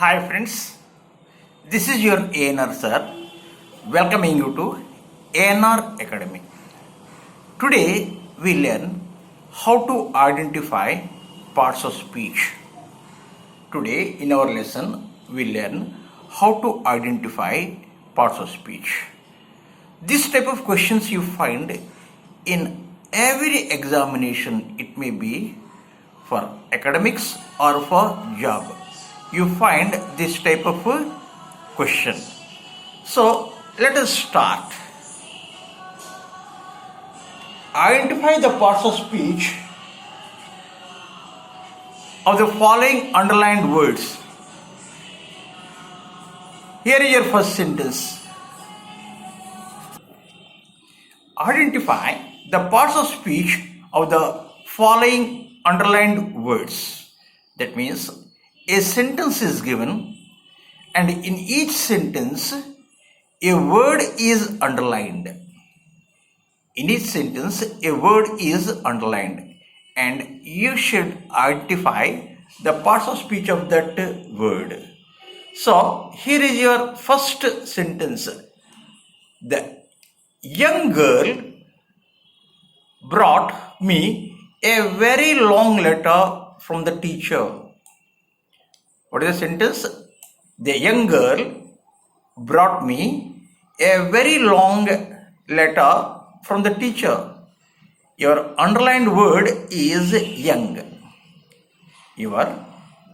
Hi friends, this is your ANR sir, welcoming you to ANR Academy. Today we learn how to identify parts of speech. Today in our lesson we learn how to identify parts of speech. This type of questions you find in every examination. It may be for academics or for job. You find this type of question. So let us start. Identify the parts of speech of the following underlined words. Here is your first sentence. Identify the parts of speech of the following underlined words. That means a sentence is given and in each sentence a word is underlined. In each sentence a word is underlined and you should identify the parts of speech of that word. So here is your first sentence. The young girl brought me a very long letter from the teacher. What is the sentence? The young girl brought me a very long letter from the teacher. Your underlined word is young. Your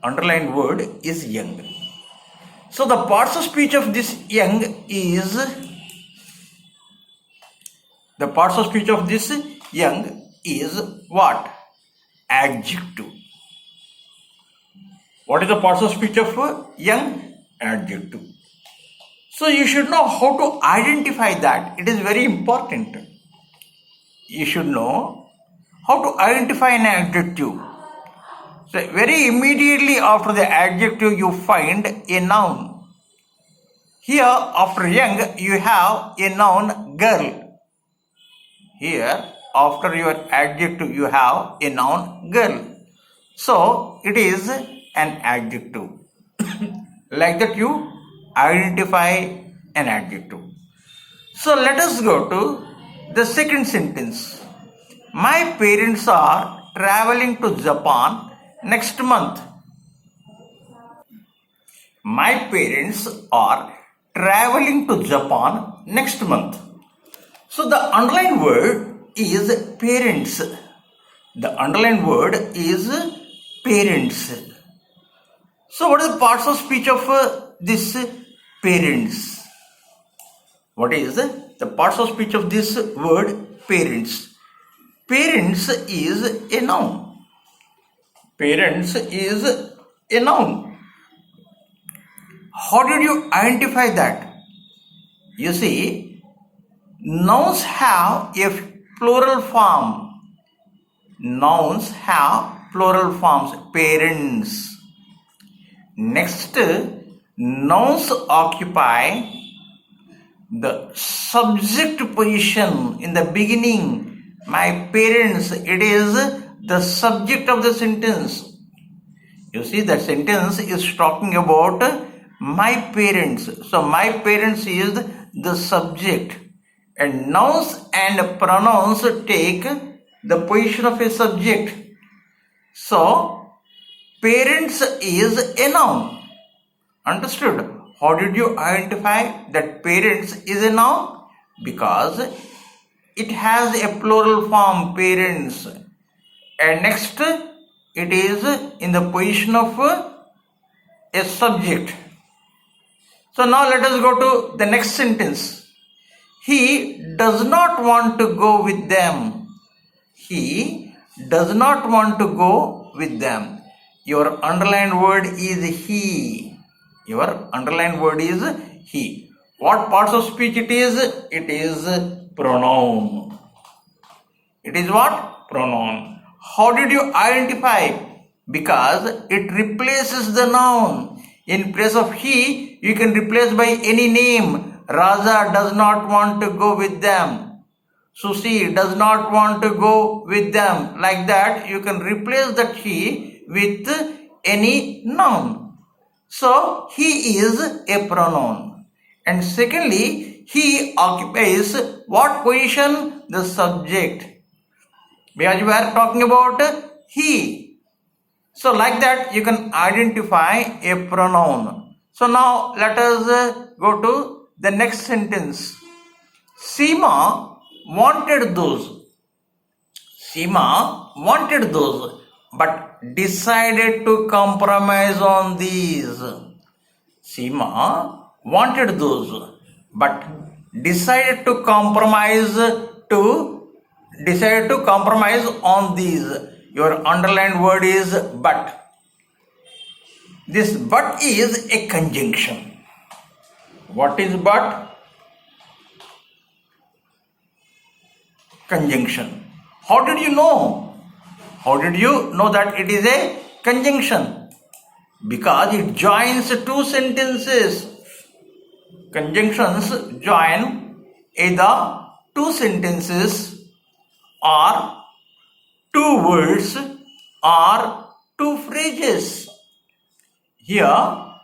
underlined word is young. So the parts of speech of this young is, the parts of speech of this young is what? Adjective. What is the parts of speech of young? Adjective. So you should know how to identify that. It is very important. You should know how to identify an adjective. So very immediately after the adjective you find a noun. Here after young you have a noun girl. Here after your adjective you have a noun girl. So it is an adjective. Like that you identify an adjective. So let us go to the second sentence. My parents are traveling to Japan next month. My parents are traveling to Japan next month. So the underlined word is parents. The underlined word is parents. So what is the parts of speech of this parents? What is the parts of speech of this word parents? Parents is a noun. Parents is a noun. How did you identify that? You see, nouns have a plural form. Nouns have plural forms. Parents. Next, nouns occupy the subject position in the beginning. My parents, it is the subject of the sentence. You see, that sentence is talking about my parents. So my parents is the subject, and nouns and pronouns take the position of a subject. So parents is a noun. Understood? How did you identify that parents is a noun? Because it has a plural form, parents. And next, it is in the position of a subject. So now let us go to the next sentence. He does not want to go with them. He does not want to go with them. Your underlined word is he. Your underlined word is he. What parts of speech it is? It is pronoun. It is what? Pronoun. How did you identify? Because it replaces the noun. In place of he, you can replace by any name. Raja does not want to go with them. Susi does not want to go with them. Like that, you can replace that he with any noun. So he is a pronoun. And secondly, he occupies what position? The subject. Because we are talking about he. So like that you can identify a pronoun. So now let us go to the next sentence. Seema wanted those. Seema wanted those, but decided to compromise on these. Seema wanted those, but decided to compromise on these. Your underlined word is but. This but is a conjunction. What is but? Conjunction. How did you know? How did you know that it is a conjunction? Because it joins two sentences. Conjunctions join either two sentences or two words or two phrases. Here,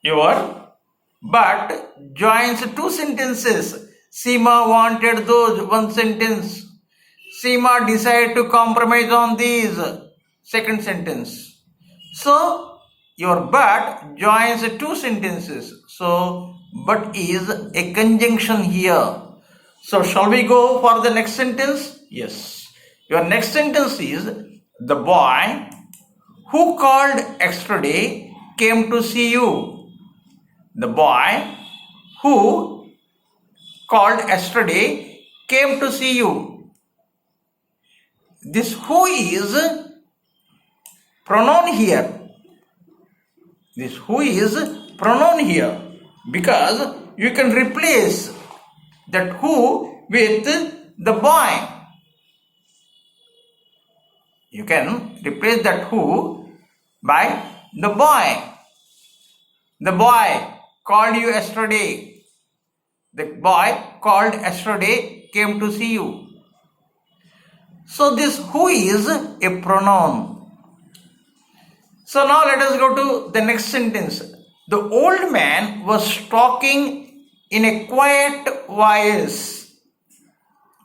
your but joins two sentences. Seema wanted those, one sentence. Seema decided to compromise on these, second sentence. So, your but joins two sentences. So, but is a conjunction here. So, shall we go for the next sentence? Yes. Your next sentence is, the boy who called yesterday came to see you. The boy who called yesterday came to see you. This who is pronoun here. This who is pronoun here because you can replace that who with the boy. You can replace that who by the boy. The boy called you yesterday. The boy called yesterday came to see you. So this who is a pronoun. So now let us go to the next sentence. The old man was talking in a quiet voice.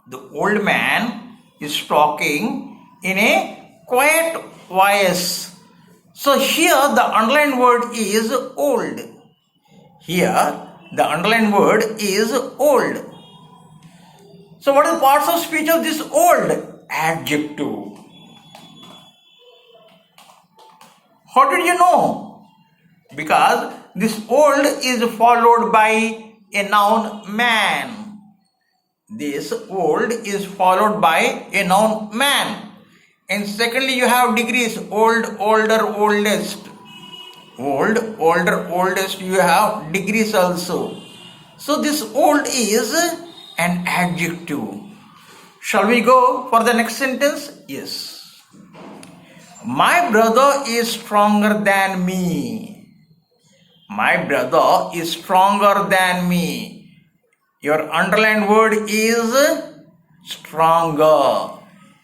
The old man is talking in a quiet voice. So here the underlined word is old. Here the underlined word is old. So what is the parts of speech of this old? Adjective. How did you know? Because this old is followed by a noun man. This old is followed by a noun man. And secondly, you have degrees. Old, older, oldest. Old, older, oldest. You have degrees also. So this old is an adjective. Shall we go for the next sentence? Yes. My brother is stronger than me. My brother is stronger than me. Your underlined word is stronger.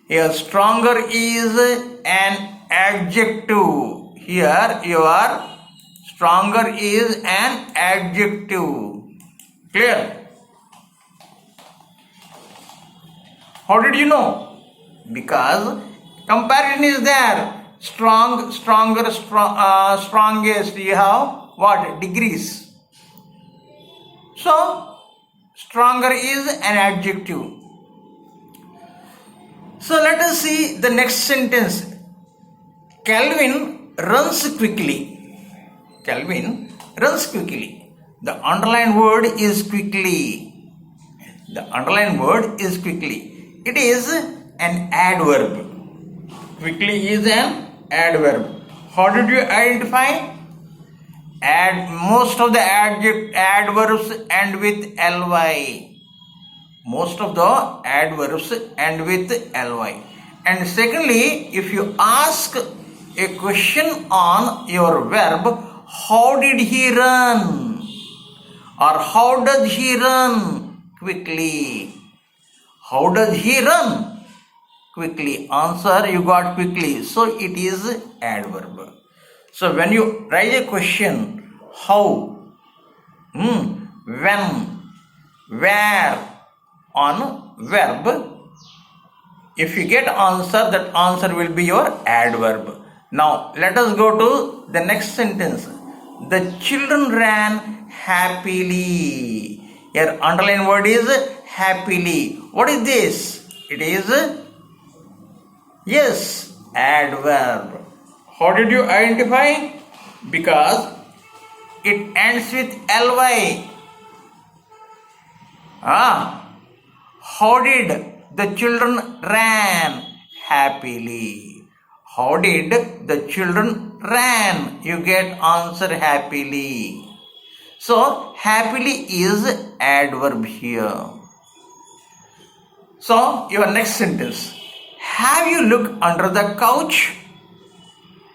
Here stronger is an adjective. Here your stronger is an adjective. Clear? How did you know? Because comparison is there. Strong, stronger, strongest. You have what? Degrees. So, stronger is an adjective. So, let us see the next sentence. Calvin runs quickly. Calvin runs quickly. The underlined word is quickly. The underlined word is quickly. It is an adverb. Quickly is an adverb. How did you identify? Most of the adverbs end with ly. Most of the adverbs end with ly. And secondly, if you ask a question on your verb, how did he run? Or how does he run? Quickly. How does he run? Quickly. Answer, you got quickly. So it is adverb. So when you raise a question how, when, where on verb. If you get answer, that answer will be your adverb. Now let us go to the next sentence. The children ran happily. Here underline word is happily. What is this? It is, yes, adverb. How did you identify? Because it ends with ly. How did the children ran happily? How did the children ran? You get answer happily. So happily is adverb here. So your next sentence. Have you looked under the couch?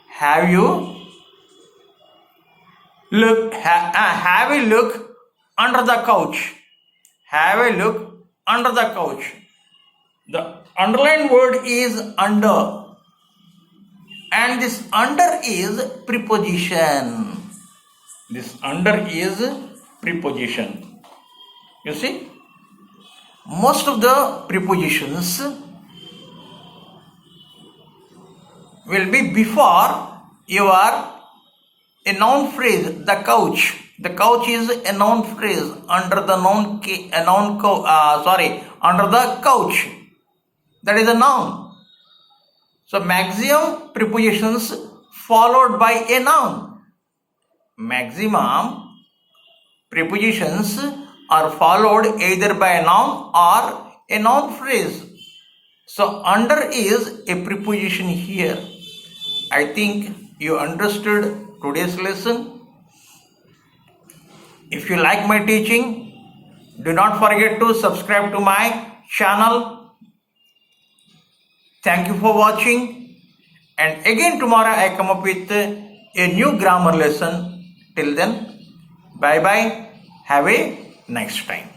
Have you look? Have a look under the couch. Have a look under the couch. The underlined word is under, and this under is preposition. This under is preposition. You see, most of the prepositions will be before your a noun phrase. The couch. The couch is a noun phrase under the under the couch. That is a noun. So maximum prepositions followed by a noun. Maximum prepositions are followed either by a noun or a noun phrase. So under is a preposition here. I think you understood today's lesson. If you like my teaching, do not forget to subscribe to my channel. Thank you for watching, and again tomorrow I come up with a new grammar lesson. Till then, bye bye. Have a nice time.